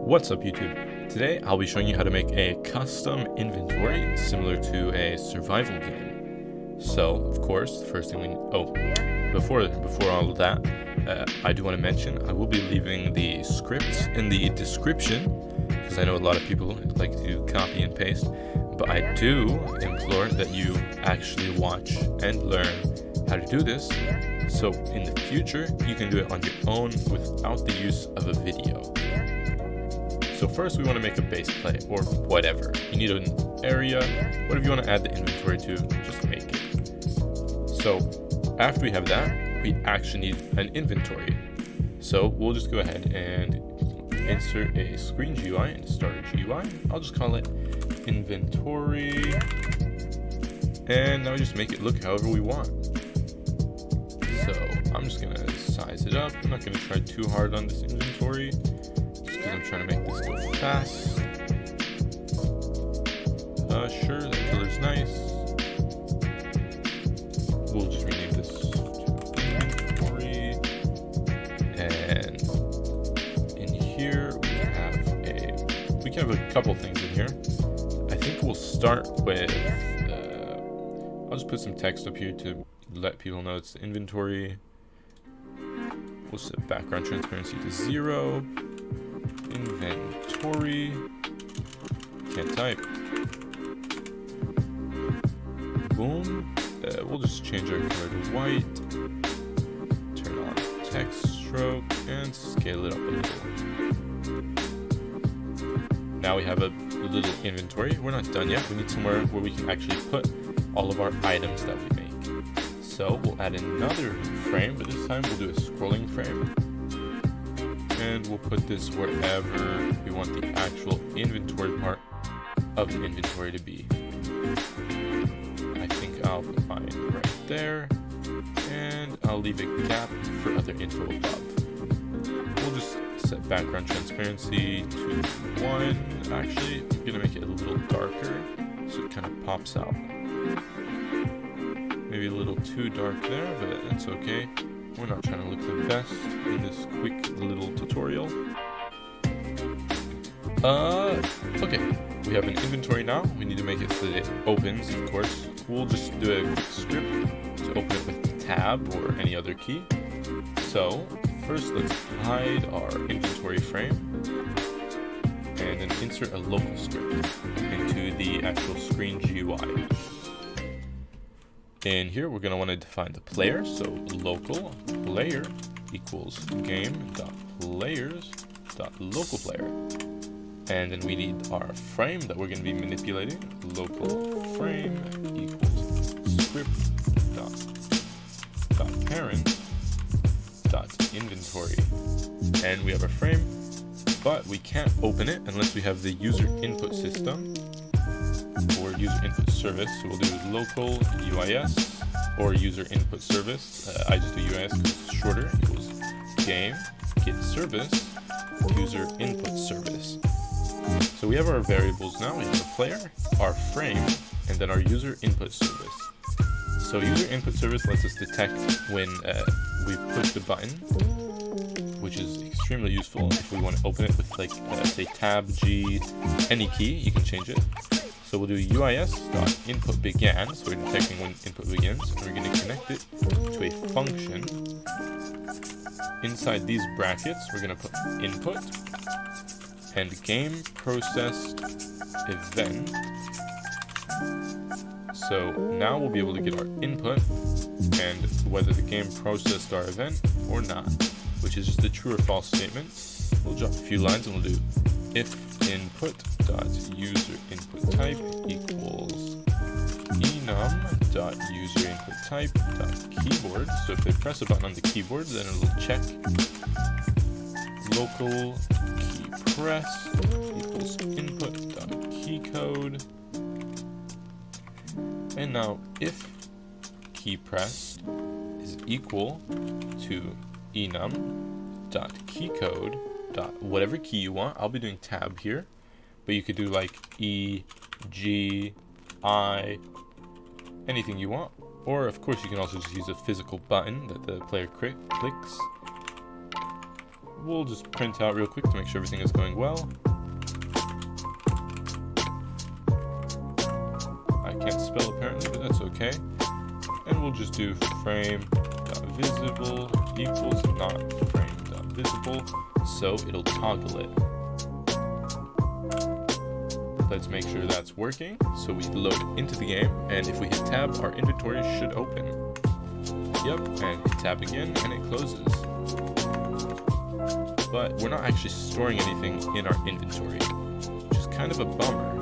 What's up YouTube? Today I'll be showing you how to make a custom inventory similar to a survival game. So, of course, the first thing before all of that, I do want to mention I will be leaving the scripts in the description because I know a lot of people like to copy and paste, but I do implore that you actually watch and learn how to do this, so in the future you can do it on your own without the use of a video. So first we want to make a base plate or whatever. You need an area, whatever you want to add the inventory to, just make it. So after we have that, we actually need an inventory. So we'll just go ahead and insert a screen GUI into starter GUI. I'll just call it inventory. And now we just make it look however we want. So I'm just going to size it up. I'm not going to try too hard on this inventory, because I'm trying to make this go fast. Sure, that color's nice. We'll just rename this to inventory. And in here we can have a couple things in here. I think we'll start with I'll just put some text up here to let people know it's inventory. We'll set background transparency to 0. Inventory. Can't type. Boom. We'll just change our color to white. Turn on text stroke and scale it up a little. Now we have a little inventory. We're not done yet. We need somewhere where we can actually put all of our items that we make. So we'll add another frame, but this time we'll do a scrolling frame. And we'll put this wherever we want the actual inventory part of the inventory to be. I think I'll put mine right there, and I'll leave a gap for other info above. We'll just set background transparency to 1. Actually, I'm gonna make it a little darker so it kind of pops out. Maybe a little too dark there, but that's okay. We're not trying to look the best in this quick little tutorial. Okay, we have an inventory now. We need to make it so that it opens, of course. We'll just do a quick script to open it with tab or any other key. So, first let's hide our inventory frame and then insert a local script into the actual screen GUI. In here, we're going to want to define the player, so local player equals game.players.local player. And then we need our frame that we're going to be manipulating. Local frame equals script.parent.inventory. And we have our frame, but we can't open it unless we have the user input system or user input service. So we'll do local UIS or user input service. I just do UIS because it's shorter. Equals game get service user input service. So we have our variables now. We have the player, our frame, and then our user input service. So user input service lets us detect when we push the button, which is extremely useful if we want to open it with say tab, G, any key. You can change it. So we'll do UIS.input began, so we're detecting when input begins, and we're going to connect it to a function. Inside these brackets, we're going to put input and game processed event. So now we'll be able to get our input and whether the game processed our event or not, which is just a true or false statement. We'll drop a few lines and we'll do if input.user input type equals enum.user input type keyboard. So if they press a button on the keyboard, then it'll check local key press equals input.keycode. And now if key pressed is equal to enum.keycode whatever key you want. I'll be doing tab here, but you could do like E, G, I, anything you want. Or of course you can also just use a physical button that the player clicks. we'll just print out real quick to make sure everything is going well. I can't spell apparently, but that's okay. And we'll just do frame.visible equals not frame.visible, so it'll toggle it. Let's make sure that's working. So we load into the game, and if we hit tab, our inventory should open. Yep, and hit tab again, and it closes. But we're not actually storing anything in our inventory, which is kind of a bummer.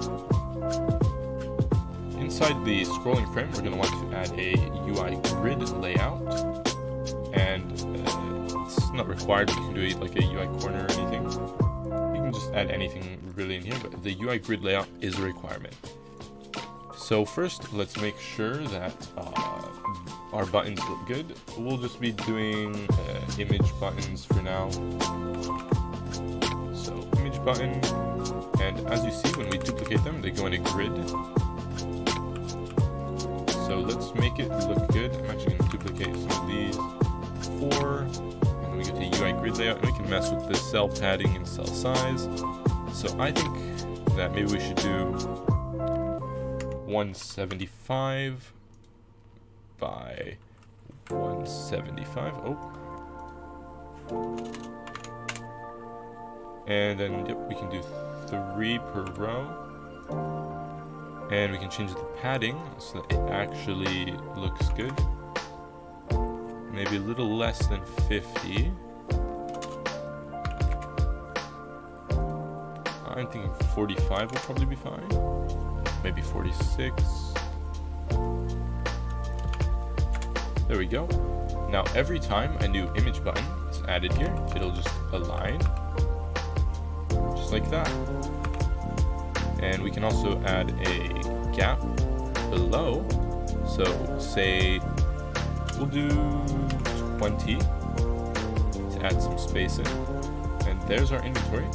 Inside the scrolling frame, we're going to want to add a UI grid layout, and it's not required. You can do it like a UI corner or anything. You can just add anything really in here, but the UI grid layout is a requirement. So first, let's make sure that our buttons look good. We'll just be doing image buttons for now. So image button, and as you see, when we duplicate them, they go in a grid. So let's make it look good. I'm actually going to duplicate some of these. 4, and we get to UI grid layout, and we can mess with the cell padding and cell size. So I think that maybe we should do 175 by 175. Oh. And then, yep, we can do 3 per row. And we can change the padding so that it actually looks good. Maybe a little less than 50. I'm thinking 45 will probably be fine. Maybe 46. There we go. Now every time a new image button is added here, it'll just align. Just like that. And we can also add a gap below. So say we'll do 20 to add some space in. And there's our inventory.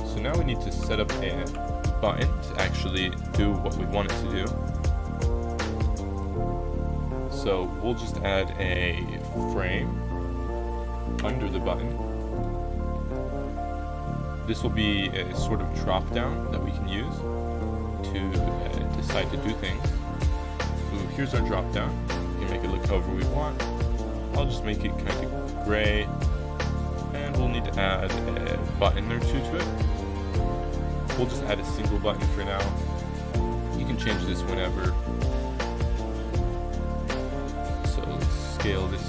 So now we need to set up a button to actually do what we want it to do. So we'll just add a frame under the button. This will be a sort of drop down that we can use to decide to do things. So here's our drop down. We can make it look however we want. I'll just make it kind of gray, and we'll need to add a button or two to it. We'll just add a single button for now. You can change this whenever. So let's scale this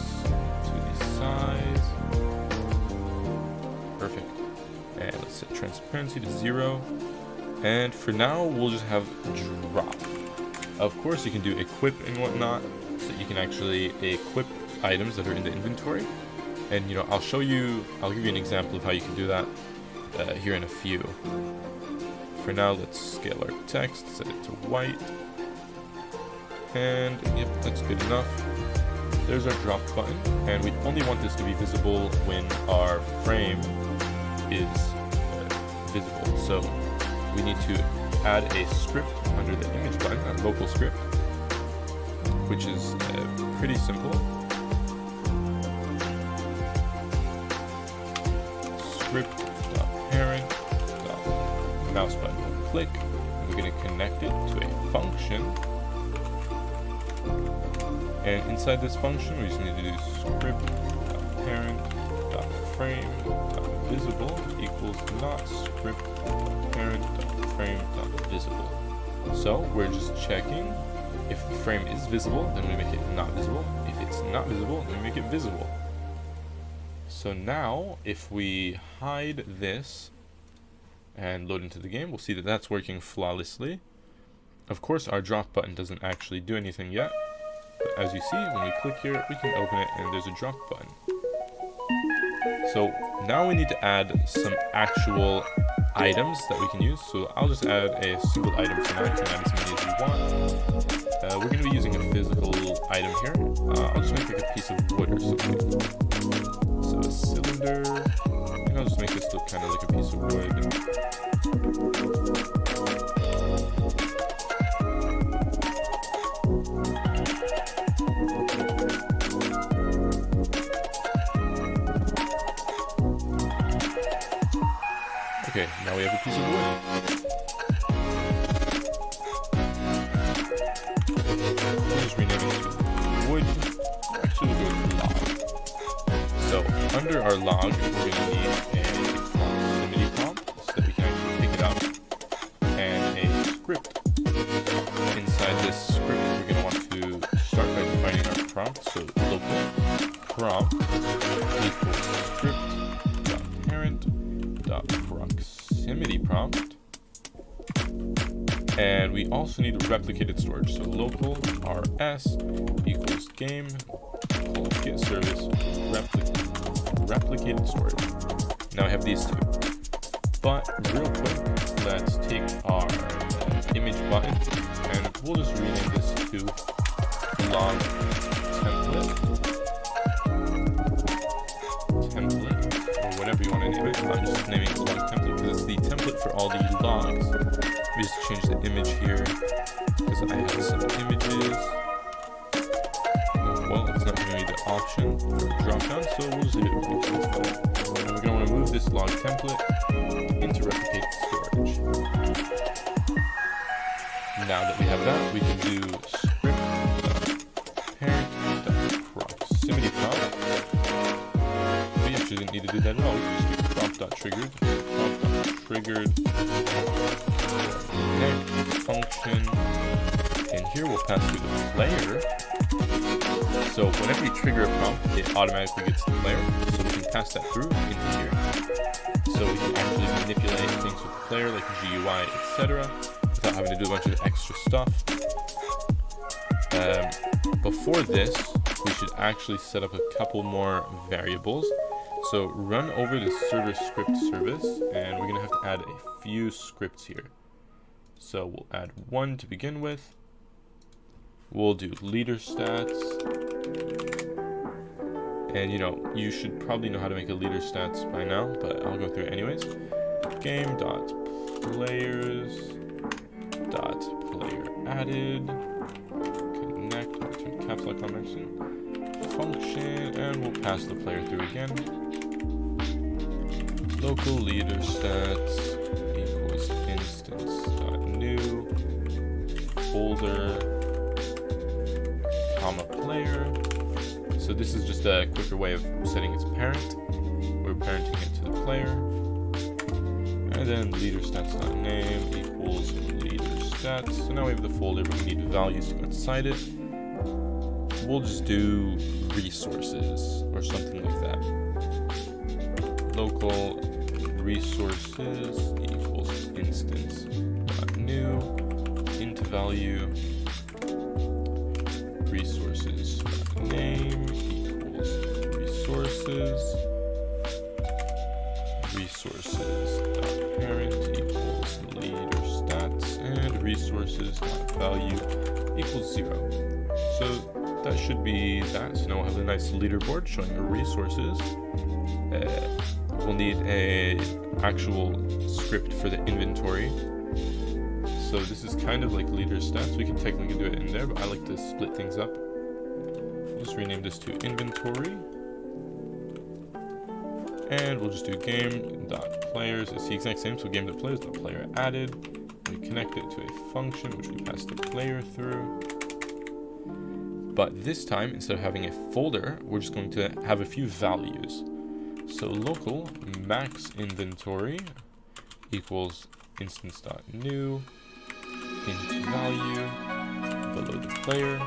to the size. Perfect. And let's set transparency to 0. And for now, we'll just have drop. Of course, you can do equip and whatnot, so you can actually equip items that are in the inventory. And you know, I'll give you an example of how you can do that here in a few. For now, let's scale our text, set it to white. And yep, that's good enough. There's our drop button, and we only want this to be visible when our frame is visible. So we need to add a script under the image button, a local script, which is pretty simple. Script.parent.mouse button click. And we're going to connect it to a function. And inside this function, we just need to do script.parent.frame.visible equals not script.parent.frame.visible. So we're just checking if the frame is visible, then we make it not visible. If it's not visible, then we make it visible. So now, if we hide this and load into the game, we'll see that that's working flawlessly. Of course, our drop button doesn't actually do anything yet. But as you see, when we click here, we can open it and there's a drop button. So now we need to add some actual items that we can use. So I'll just add a single item for now. You can add as many as you want. We're going to be using a physical item here. I'll just make like a piece of wood or something. So a cylinder. And I'll just make this look kind of like a piece of wood. Okay, now we have a piece of wood. We'll just rename it to wood. Actually, we'll go with log. So under our log, we're going to need a proximity prompt so that we can actually pick it up, and a script. Inside this script, we're going to want to start by defining our prompt. So local prompt equals script.parent.proximity prompt. And we also need replicated storage. So local rs equals game get service replicated storage. Now I have these two. But real quick, let's take our image button and we'll just rename this to log template or whatever you want to name it. I'm just naming it log template because it's the template for all the logs. We just change the image here because I have some images. Well, it's not giving me the option for drop down, so we'll just leave it because it's fine. And we're going to want to move this log template into replicated storage. Now that we have that, we can do script.parent.proximity prompt. We actually didn't need to do that at all. We can just do prompt.triggered function, and here we'll pass through the player. So whenever you trigger a prompt, it automatically gets the player, so we can pass that through into here. So we can actually manipulate things with the player like GUI, etc., without having to do a bunch of extra stuff. Before this, we should actually set up a couple more variables. So run over the server script service, and we're going to have to add a few scripts here. So we'll add one to begin with. We'll do leader stats. And you know, you should probably know how to make a leader stats by now, but I'll go through it anyways. Game.players.player added. Connect, return caps lock connection. Function, and we'll pass the player through again. Local leader stats equals instance.new folder comma player. So this is just a quicker way of setting its parent. We're parenting it to the player. And then leader stats.name equals leader stats. So now we have the folder, but we need values to go inside it. We'll just do resources or something like that. Local resources equals instance.new int value resources.name equals resources.parent equals leader stats, and resources.value equals 0. So that should be that. So now we'll have a nice leaderboard showing our resources. We'll need a actual script for the inventory. So this is kind of like leader stats. We can technically do it in there, but I like to split things up. We'll just rename this to inventory. And we'll just do game.players. It's the exact same, so game.players.player added. We connect it to a function which we pass the player through. But this time, instead of having a folder, we're just going to have a few values. So local max inventory equals instance.new int value below the player.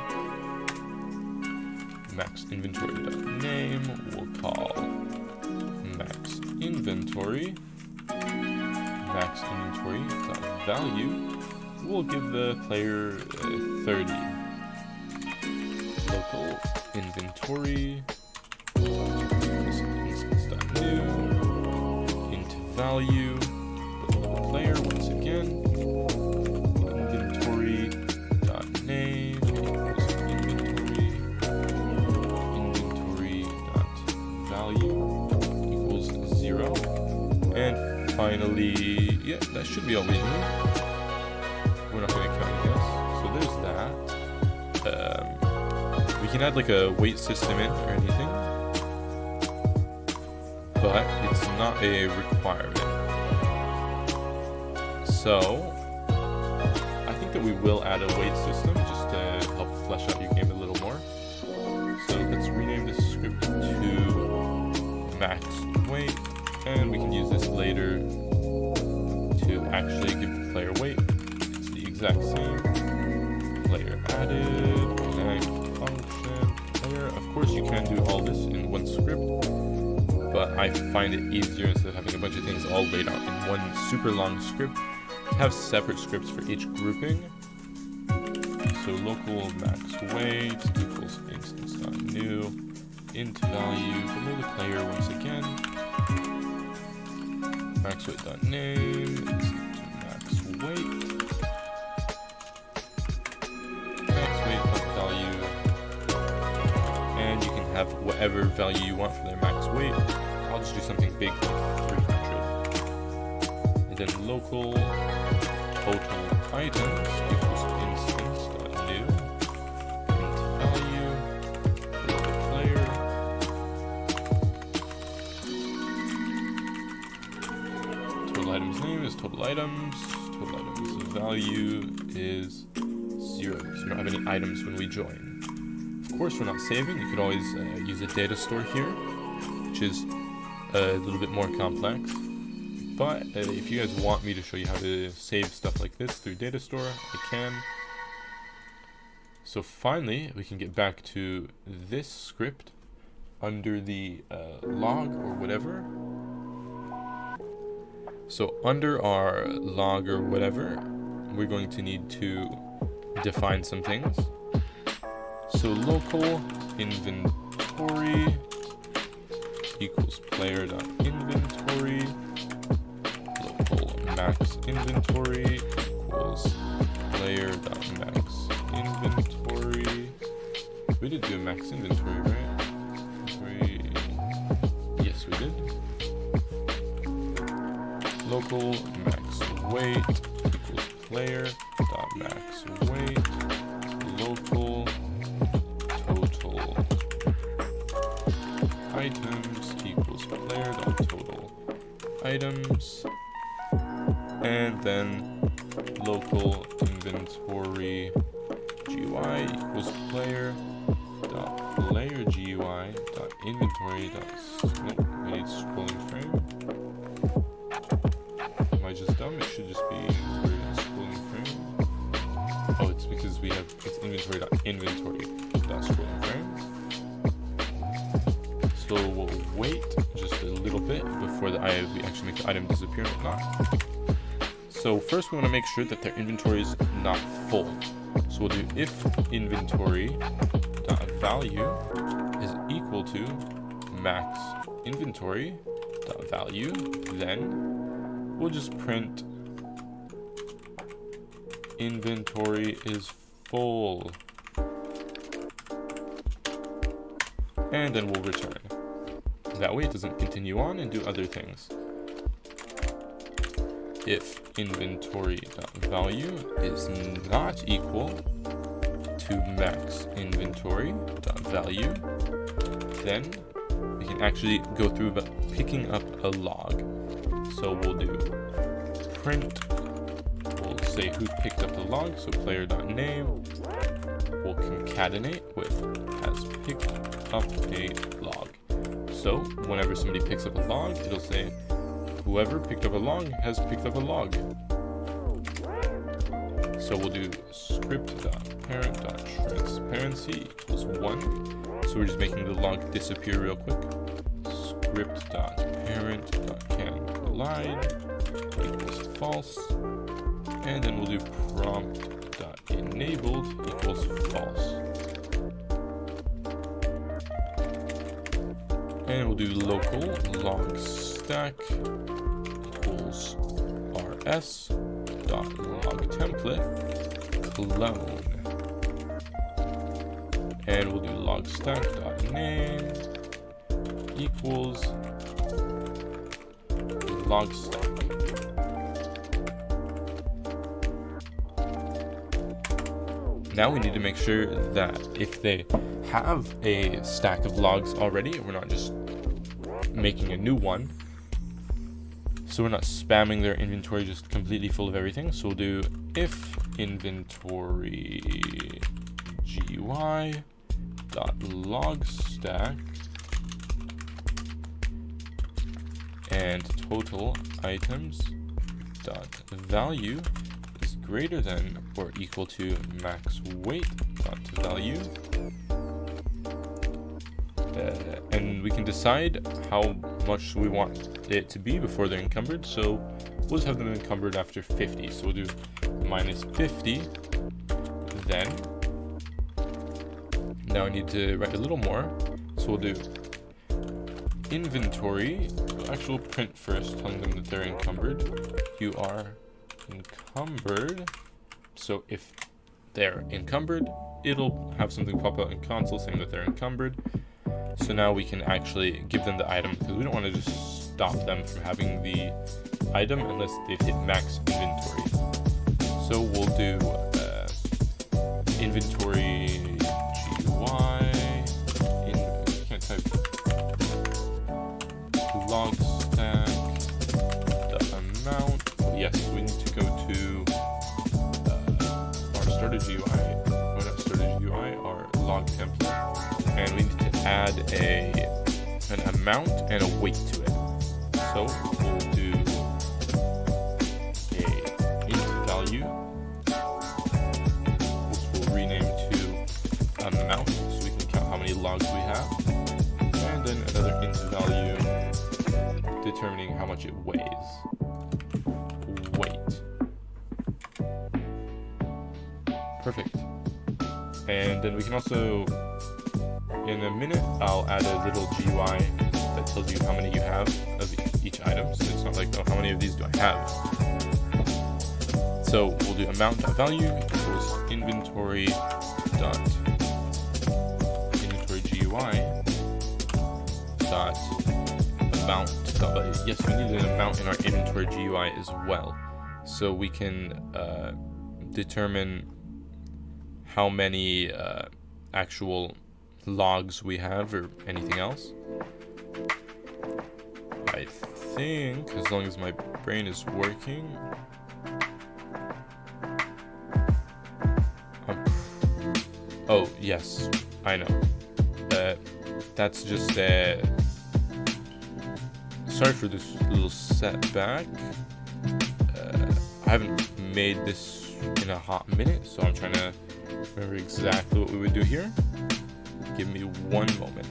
Max inventory.name we'll call max inventory. Max inventory.value we'll give the player 30. Local inventory instance.new int value below the player once again. Inventory.name equals inventory.value equals 0. And finally, yeah, that should be all we need. We're not going to count anything else. So there's that. We can add like a weight system in or anything, but it's not a requirement. So I think that we will add a weight system just to help flesh out your game a little more. So let's rename this script to max weight, and we can use this later to actually give the player weight. It's the exact same. Player added, connect, function, player. Of course you can do all this in one script, but I find it easier instead of having a bunch of things all laid out in one super long script to have separate scripts for each grouping. So local max weight equals instance.new int value below the player once again. Max weight.name is max weight. Max weight of value, and you can have whatever value you want for their max weight. I'll just do something big like 300. And then local total items equals instance.new int value below the player. Total items name is total items. Total items value is 0, so we don't have any items when we join. Of course, we're not saving. You could always use a data store here, which is a little bit more complex. But if you guys want me to show you how to save stuff like this through data store, I can. So finally, we can get back to this script under the log or whatever. So under our log or whatever, we're going to need to define some things. So local inventory equals player.inventory. Local max inventory equals player.max inventory. We did do a max inventory, right? Yes, we did. Local max weight equals player.max weight. Local total items equals player.total items. And then local inventory GUI equals player.player GUI inventory. Nope, we need scrolling frame. Am I just dumb? It should just be inventory.scrolling frame. Oh, it's because we have it's inventory.scrolling frame. So we'll wait just a little bit before we actually make the item disappear and whatnot. So first we want to make sure that their inventory is not full. So we'll do if inventory.value is equal to max inventory.value, then we'll just print inventory is full. And then we'll return. That way it doesn't continue on and do other things. If inventory.value is not equal to max inventory.value, then we can actually go through picking up a log. So we'll do print, we'll say who picked up the log, so player.name, we'll concatenate with has picked up a log. So whenever somebody picks up a log, it'll say whoever picked up a log has picked up a log. So we'll do script.parent.transparency equals 1. So we're just making the log disappear real quick. Script.parent.canCollide equals false. And then we'll do prompt.enabled equals false. And we'll do local log stack equals rs dot log template clone. And we'll do log stack dot name equals log stack. Now we need to make sure that if they have a stack of logs already, we're not just making a new one, so we're not spamming their inventory just completely full of everything. So we'll do if inventory GUI dot log stack and total items dot value is greater than or equal to max weight dot value. And we can decide how much we want it to be before they're encumbered. So we'll just have them encumbered after 50. So we'll do minus 50. Then now I need to write a little more. So we'll do inventory, actual print first, telling them that they're encumbered. You are encumbered. So if they're encumbered, it'll have something pop out in console saying that they're encumbered. So now we can actually give them the item, because we don't want to just stop them from having the item unless they've hit max inventory. So we'll do inventory GUI, can't type, log stack, the amount. Oh, yes, we need to go to our starter GUI, or not starter GUI, our log template, and we need to add an amount and a weight to it. So we'll do a int value, which we'll rename to amount, so we can count how many logs we have, and then another int value determining how much it weighs. Weight. Perfect. And then we can also, in a minute, I'll add a little GUI that tells you how many you have of each item. So it's not like, oh, how many of these do I have? So we'll do amount.value equals inventory GUI dot amount. Yes, we need an amount in our inventory GUI as well. So we can determine how many actual logs we have or anything else. I think, as long as my brain is working, oh yes, I know. That's just sorry for this little setback. I haven't made this in a hot minute, so I'm trying to remember exactly what we would do here. Give me one moment.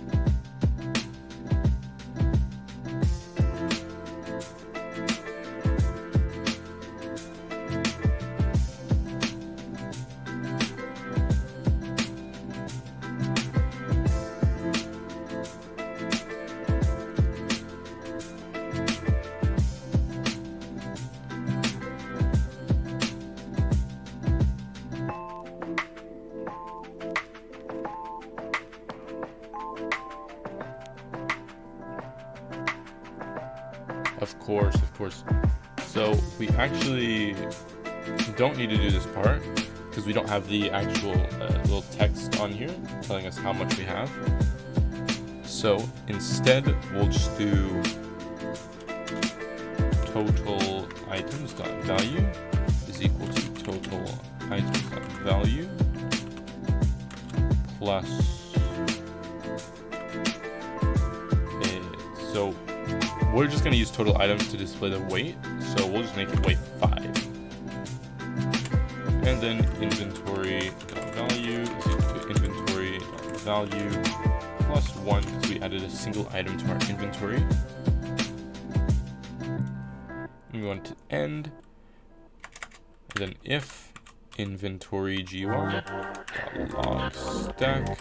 Of course. So we actually don't need to do this part because we don't have the actual little text on here telling us how much we have. So instead, we'll just do total items dot value is equal to total items dot value plus so we're just going to use total items to display the weight, so we'll just make it weight 5. And then inventory.value is equal to inventory.value plus 1 because we added a single item to our inventory. And we want to end. And then if inventory GUI log stack and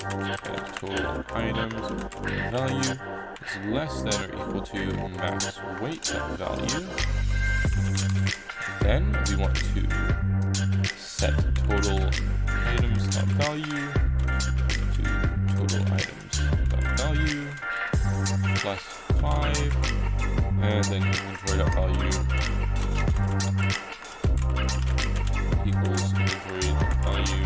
total items value is less than or equal to max weight value, then we want to set total items value to total items value plus 5, and then inventory.value equals inventory value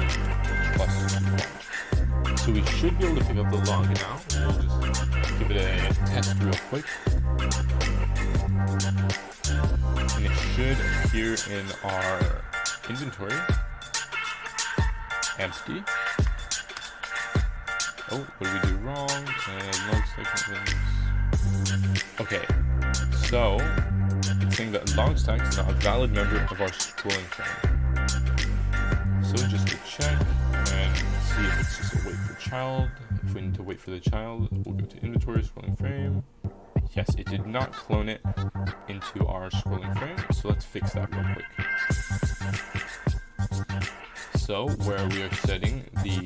plus 1. So we should be able to pick up the log now. We'll just give it a test real quick. here in our inventory, empty. Oh, what did we do wrong? And log stack. Okay, so it's saying that log stack is not a valid member of our scrolling frame. So just to check and see if it's just a wait for child. If we need to wait for the child, we'll go to inventory, scrolling frame. Yes, it did not clone it into our scrolling frame, so let's fix that real quick. So where we are setting the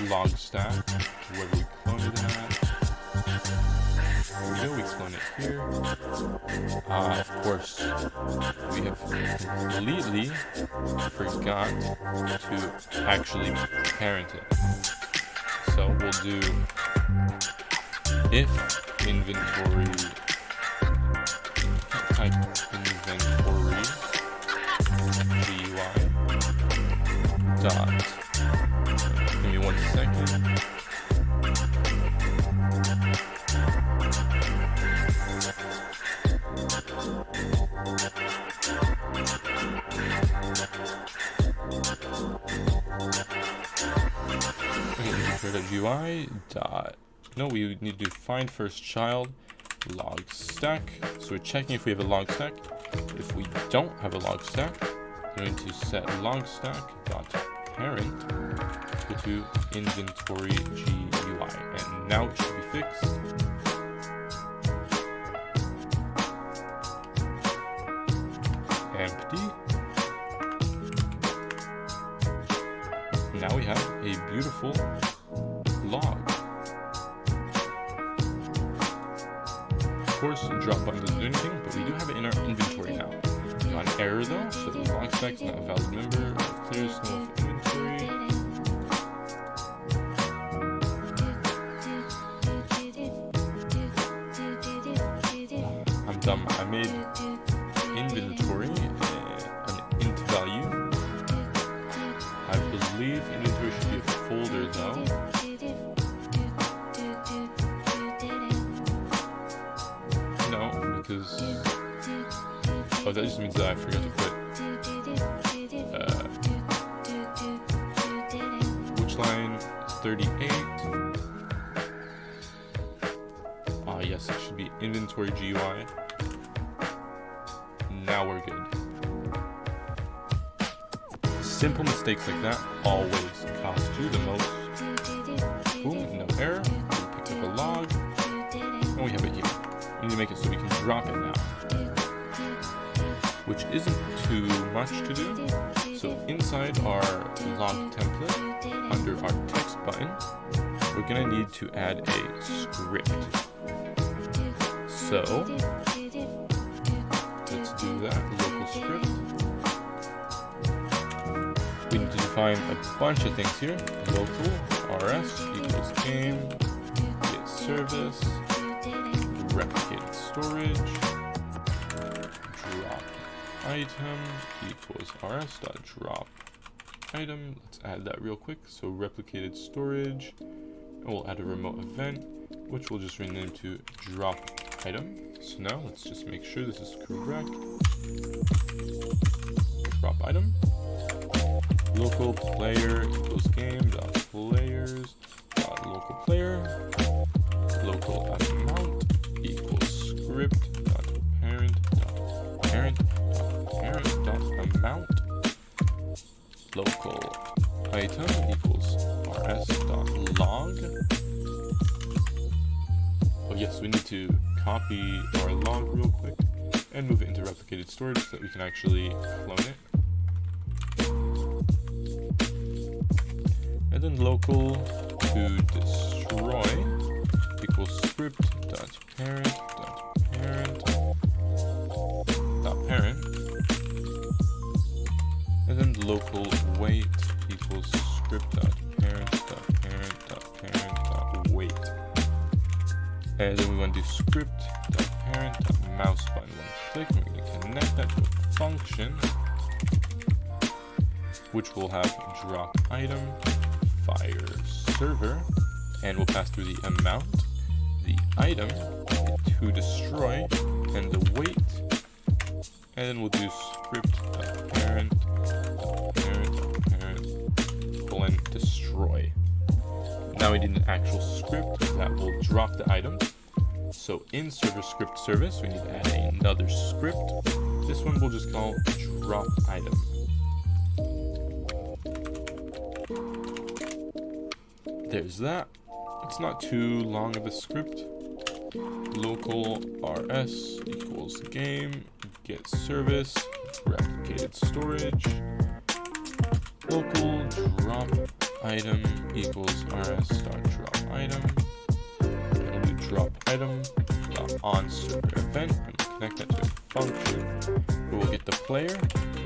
log stack, wherever we cloned it at, there we go, we clone it here. Of course, we have completely forgot to actually parent it. So we'll do if inventory, type inventory GUI dot, give me 1 second. GUI dot, no, we need to find first child log stack. So we're checking if we have a log stack. If we don't have a log stack, we're going to set log stack dot parent to inventory GUI, and now it should be fixed. Empty. Now we have a beautiful log. Of course, drop button doesn't do anything, but we do have it in our inventory now. We got an error though, so the log stack is not a valid member. Clear snow of inventory. I'm dumb. I made inventory an int value. I believe inventory should be a folder though. Because oh, that just means that I forgot to put which line 38. Yes, it should be inventory GUI. Now we're good. Simple mistakes like that always cost you the most. Boom, no error. We picked up a log, and we have it here. We need to make it so we can drop it now, which isn't too much to do. So inside our log template, under our text button, we're gonna need to add a script. So let's do that, local script. We need to define a bunch of things here. Local rs equals game, get service, replicated storage, drop item equals rs.drop item. Let's add that real quick. So replicated storage, and we'll add a remote event, which we'll just rename to drop item. So now let's just make sure this is correct. Drop item. Local player equals game dot players dot local player. Local amount equals script dot parent dot parent dot parent dot amount. Local item equals rs dot log. Oh yes, we need to copy our log real quick and move it into replicated storage so that we can actually clone it. And then local to destroy equals script dot parent dot parent dot parent, and then local wait equals script dot parent dot parent dot parent dot wait, and then we want to do script dot parent dot mouse button. One click, and we're going to connect that to a function, which will have drop item fire server, and we'll pass through the amount, the item, to destroy, and the weight, And then we'll do script.parent colon destroy. Now we need an actual script that will drop the items. So in server script service, we need to add another script. This one we'll just call drop item. There's that. It's not too long of a script. Local rs equals game get service replicated storage. Local drop item equals rs dot drop item. And we'll do drop item dot on server event, and we'll connect that to a function. We will get the player,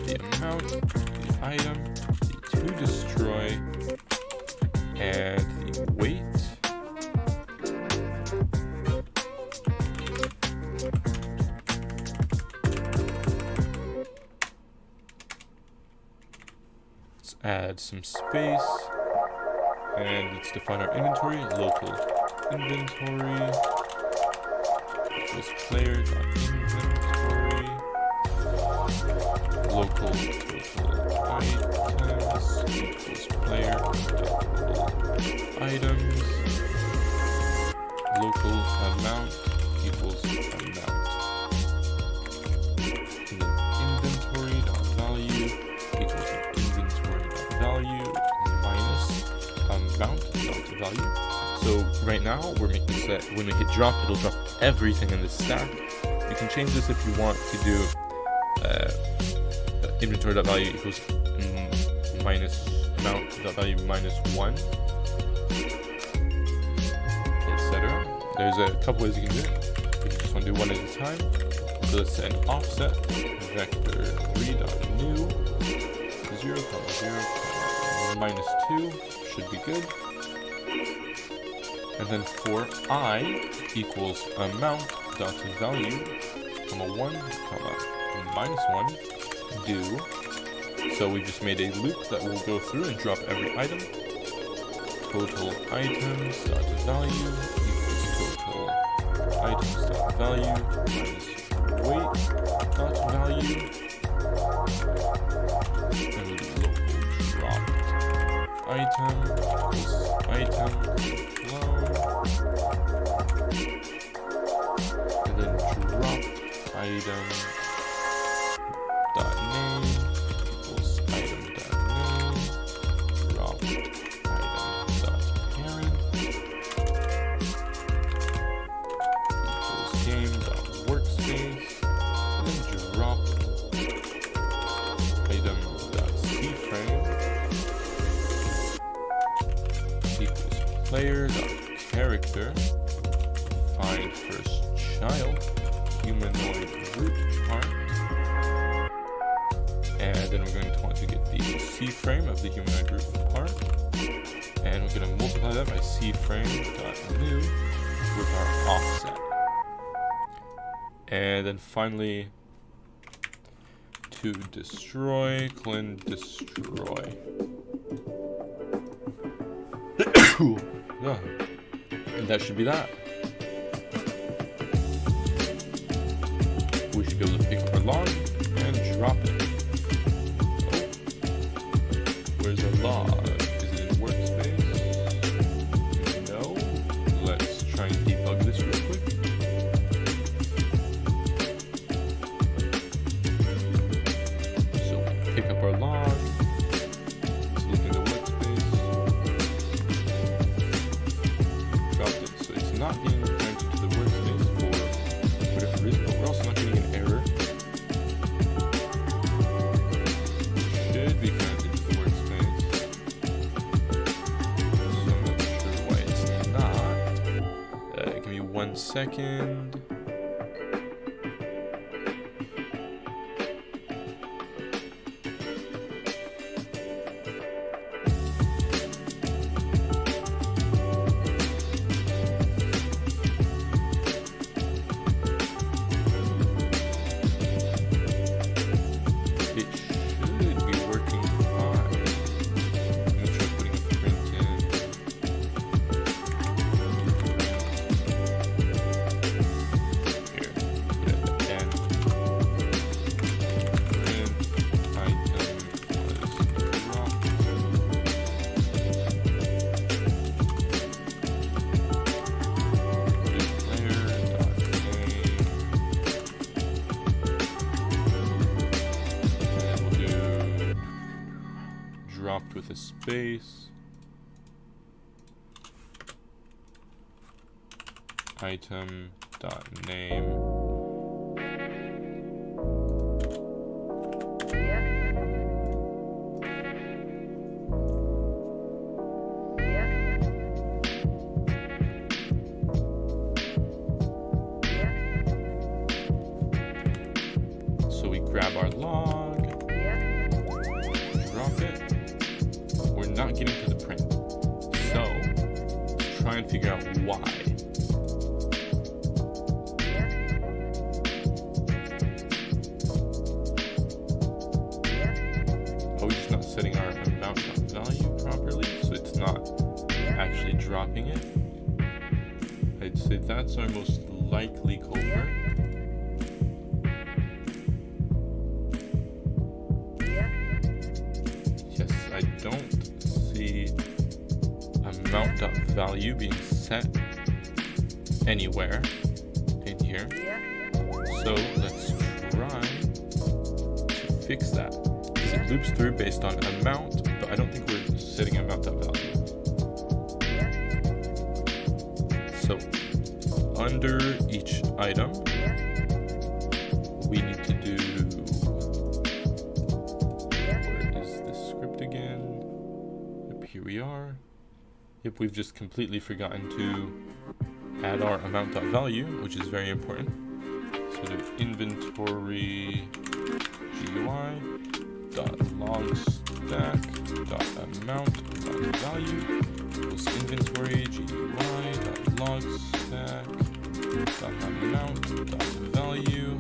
the amount, the item, the to destroy, and the weight. Let's add some space, and let's define our inventory. Local inventory equals player.inventory. Local total items equals player.items. Local amount equals amount. And then inventory.value equals inventory.value minus amount.value. So right now we're making so that when we hit drop, it'll drop everything in the stack. You can change this if you want to do inventory.value equals minus amount.value minus 1, etc. There's a couple ways you can do it. You just want to do one at a time. So let's set an offset vector 3.new 0, 0, minus 2 should be good. And then for I equals amount.value, comma 1, comma minus 1, do. So we just made a loop that will go through and drop every item. Total items dot value equals total items dot value minus weight dot value. And we do local drop item equals item flow. And then drop item dot name equals item dot name. Drop item dot parent equals game dot workspace. And then drop item dot cframe equals player dot character. Find first child humanoid group part. And then we're going to want to get the C-frame of the humanoid group part. And we're going to multiply that by C-frame.new with our offset. And then finally, to destroy, colon destroy. And that should be that. We should be able to pick up our log and drop it. Where's our log? Is it in workspace? No. Let's try and debug this real quick. So pick up our log. Let's look in the workspace. Dropped it. So it's not being granted to the workspace for whatever reason, but we're also not getting an error. Should be granted to the workspace. So I'm not sure why it's not. Give me 1 second. with a space. Item dot name. So we grab our log, drop it. We're not getting to the print. So try and figure out why. Are we just not setting our amount value properly, so it's not actually dropping it? I'd say that's our most likely culprit. Yes, I don't see amount.value being set anywhere in here. So let's try to fix that. Because it loops through based on amount, but I don't think we're setting amount.value. So under each item, we need to do, where is this script again? Yep, here we are. Yep, we've just completely forgotten to add our amount.value, which is very important. So do inventory GUI dot log stack dot amount dot value equals inventory GUI dot log stack dot amount dot value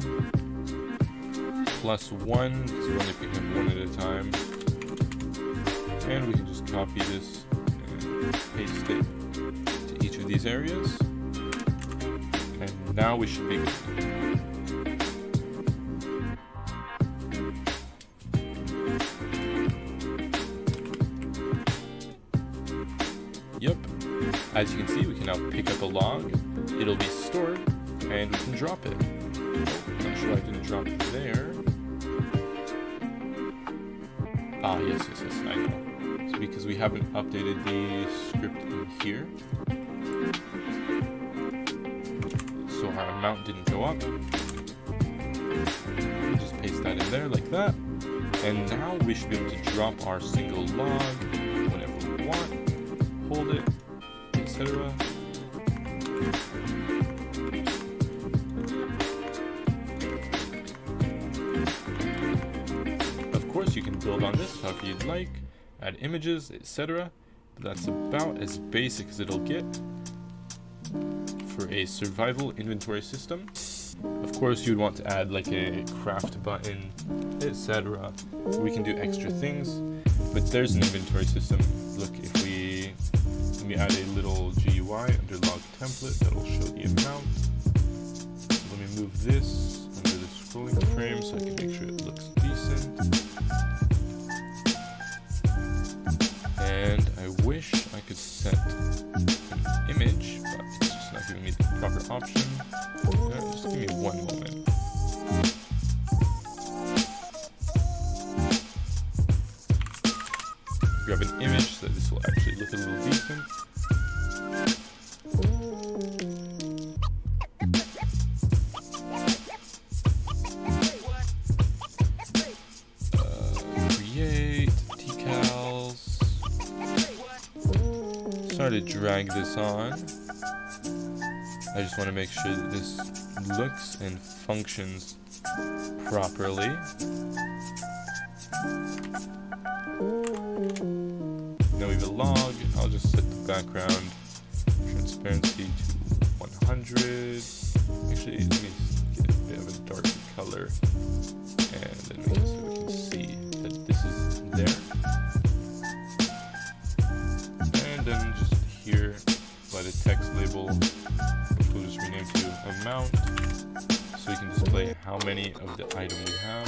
plus 1, because we're only picking up one at a time. And we can just copy this and paste it to each of these areas. And now we should be good. Yep, as you can see, we can now pick up a log, it'll be stored, and we can drop it. I'm not sure I didn't drop it there. Ah, yes, I know. So because we haven't updated the script in here, so our amount didn't go up. Just paste that in there like that. And now we should be able to drop our single log whenever we want. Hold it, etc. Of course, you can build on this however you'd like, add images, etc. But that's about as basic as it'll get for a survival inventory system. Of course, you'd want to add like a craft button, etc. We can do extra things, but there's an inventory system. Look, if we add a little GUI under log template, that'll show the amount. Let me move this under the scrolling frame so I can make sure it looks decent. And I wish I could set an image, but it's just not giving me the proper option. Just give me one moment. Grab an image so that this will actually look a little decent. Create decals. Sorry to drag this on. I just want to make sure that this looks and functions properly. Now we have a log. I'll just set the background transparency to 100. Actually, let me get a bit of a darker color, and then we can see that this is there. And then just here, by the text label, which we'll just rename to amount, so we can display how many of the item we have.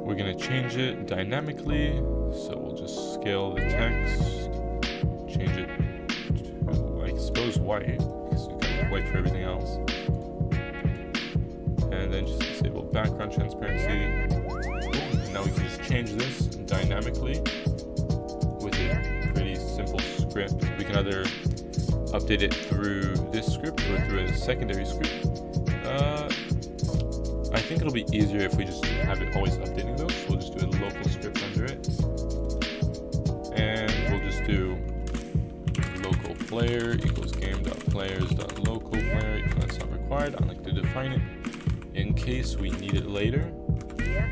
We're going to change it dynamically, so we'll just scale the text, change it to, I suppose, white, because we've got white for everything else. and then just disable background transparency. And now we can just change this dynamically with a pretty simple script. We can either update it through this script or through a secondary script. I think it'll be easier if we just have it always updating those. So we'll just do a local script under it, and we'll just do local player equals game.players.local player. Even though that's not required, I like to define it in case we need it later.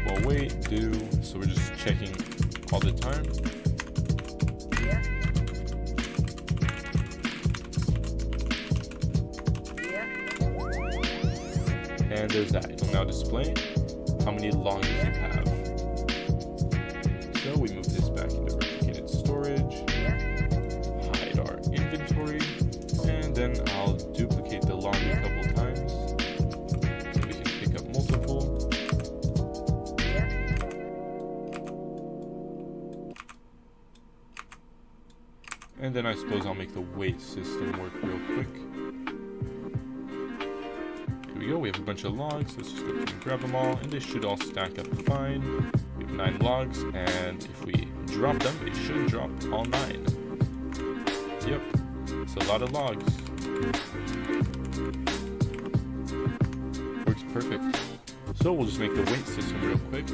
Well, wait, do. So we're just checking all the time. And there's that. It'll now display how many logs you have. So we move this back into replicated storage, hide our inventory, and then I'll duplicate the log a couple times so we can pick up multiple. And then I suppose I'll make the weight system work real quick. Here we go, we have a bunch of logs. Let's just go and grab them all, and they should all stack up fine. We have 9 logs, and if we drop them, they should drop all 9. Yep, it's a lot of logs. Works perfect. So we'll just make the weight system real quick.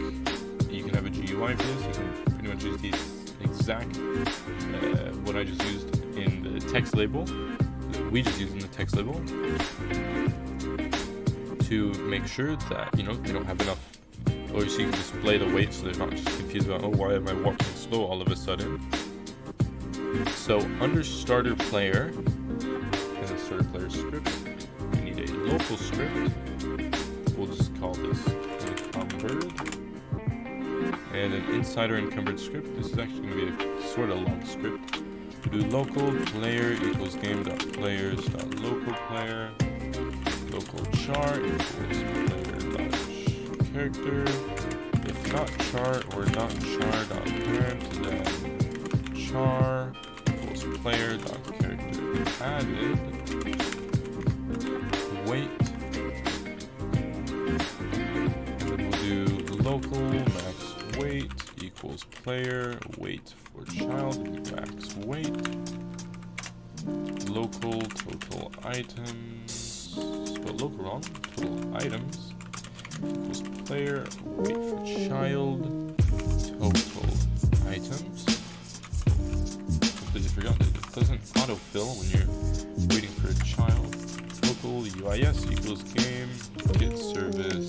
You can have a GUI for this. You can pretty much use these exact what I just used in the text label. We just used in the text label to make sure that, you know, they don't have enough, or so you can display the weight so they're not just confused about, oh, why am I walking slow all of a sudden. So under starter player, in the starter player script, we need a local script. We'll just call this encumbered. And an inside or encumbered script. This is actually going to be a sort of long script. We do local player equals game.players.local player. Local char equals player.character. If not char or not char.parent, then char equals player.character added. Weight. And then we'll do local max weight equals player weight for child max weight. Local total items. Spelled local wrong. Total items equals player weight for child total items. Completely forgot that it doesn't autofill when you're waiting for a child. Local UIS equals game get service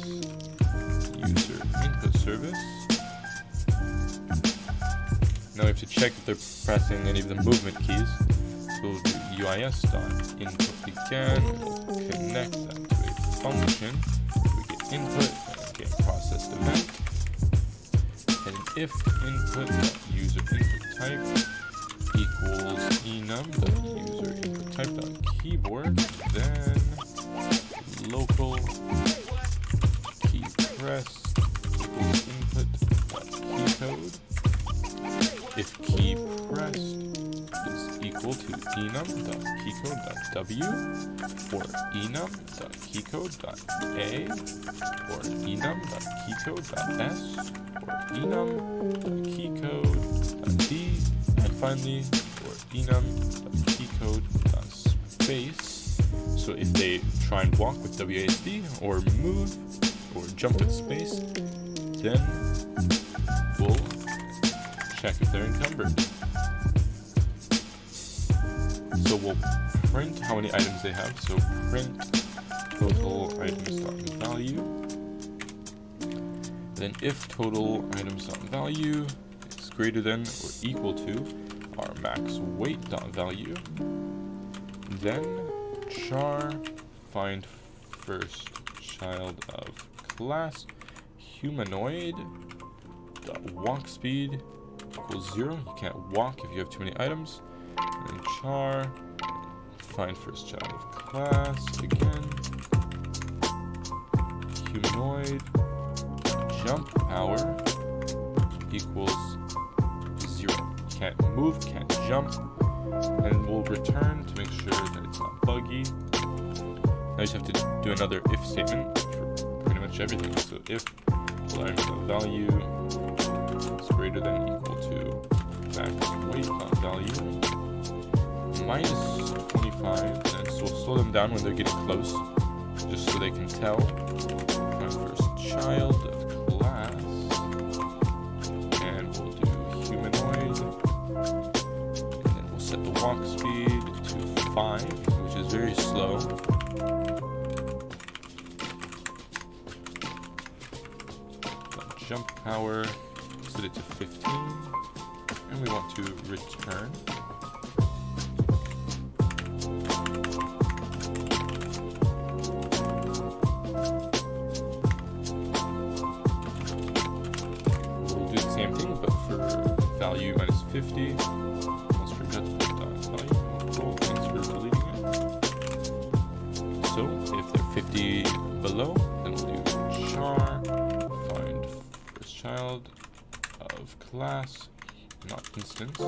user input service. Now we have to check if they're pressing any of the movement keys. So we'll do UIS.input again, connect that to a function. We get input and get processed event. And if input.user input type equals enum.user input type.keyboard, then local key pressed equals input.keycode. If key pressed is equal to enum.keycode.w or enum.keycode.a or enum.keycode.s or enum.keycode.d, and finally for enum.keycode.space. So if they try and walk with WASD or move or jump with space, then we'll check if they're encumbered. So we'll print how many items they have. So print total items.value. Then if total items.value is greater than or equal to our max weight.value, then char find first child of class humanoid walk speed equals 0. You can't walk if you have too many items. And char find first child of class again. Humanoid jump power equals 0. You can't move, can't jump. And we'll return to make sure that it's not buggy. Now you just have to do another if statement for pretty much everything. So if alarm value is greater than or equal to max weight value minus 25, and so we'll slow them down when they're getting close, just so they can tell. My first child of class, and we'll do humanoid, and then we'll set the walk speed to 5, which is very slow. Jump power, set it to 15, and we want to return. We'll do the same thing, but for value minus 50. Almost forgot to put value. Oh, thanks for deleting it. So if they're 50 below, then we'll do char. Child of class, not instance,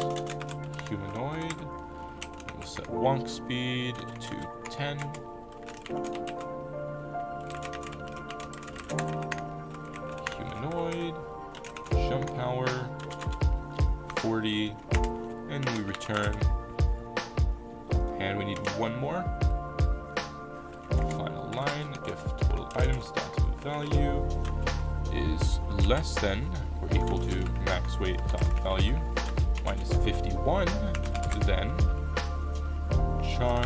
humanoid, and we'll set walk speed to 10, humanoid, jump power 40, and we return, and we need one more. Final line, if total items dot value is less than or equal to max weight value minus 51, then char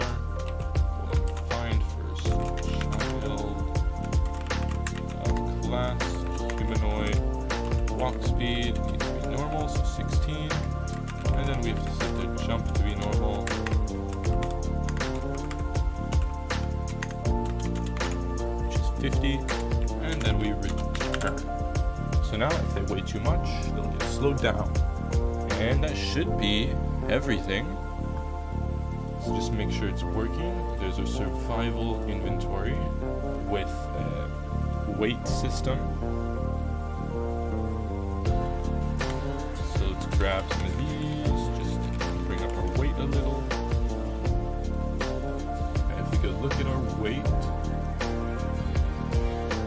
will find first child of class humanoid, walk speed needs to be normal, so 16, and then we have to set the jump to be normal, which is 50, and then we return. So now if they weigh too much, they'll get slowed down. And that should be everything. So just make sure it's working. There's a survival inventory with a weight system. So let's grab some of these, just bring up our weight a little. And if we go look at our weight,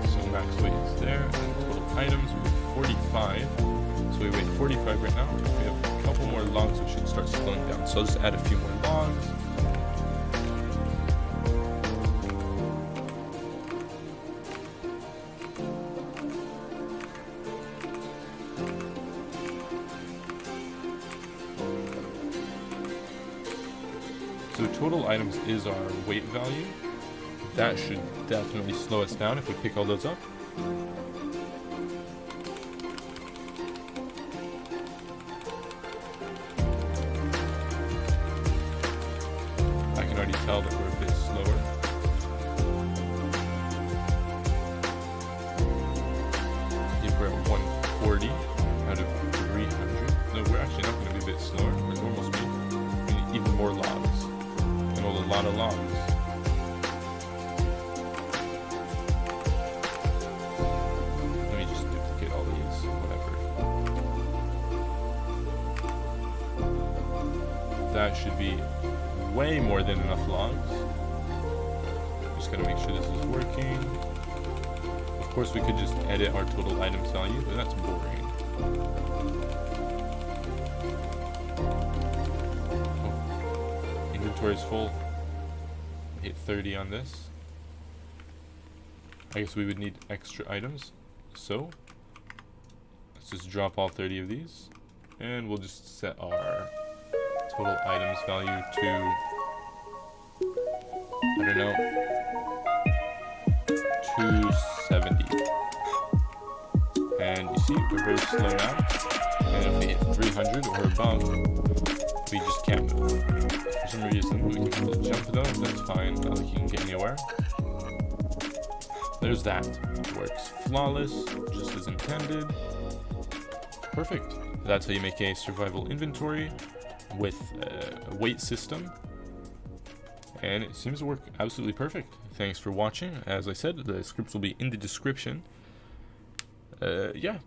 so max weight is there, and total items we have 45, so we weigh 45 right now. If we have a couple more logs, we should start slowing down. So I'll just add a few more logs. So total items is our weight value. That should definitely slow us down if we pick all those up. I can already tell that we're a bit slower. If we're at 140 out of 300. No, we're actually not going to be a bit slower. We're normal speed. We need even more logs. And a lot of logs. That should be way more than enough logs. Just gotta make sure this is working. Of course, we could just edit our total items value, but that's boring. Oh. Inventory is full. Hit 30 on this. I guess we would need extra items. So let's just drop all 30 of these, and we'll just set our total items value to, I don't know, 270. And you see, we're very slow now. And if we hit 300 or above, we just can't move. For some reason, we can still jump though, that's fine, not like you can get anywhere. There's that. It works flawless, just as intended. Perfect. That's how you make a survival inventory with a weight system, and it seems to work absolutely perfect. Thanks for watching. As I said, the scripts will be in the description. Yeah,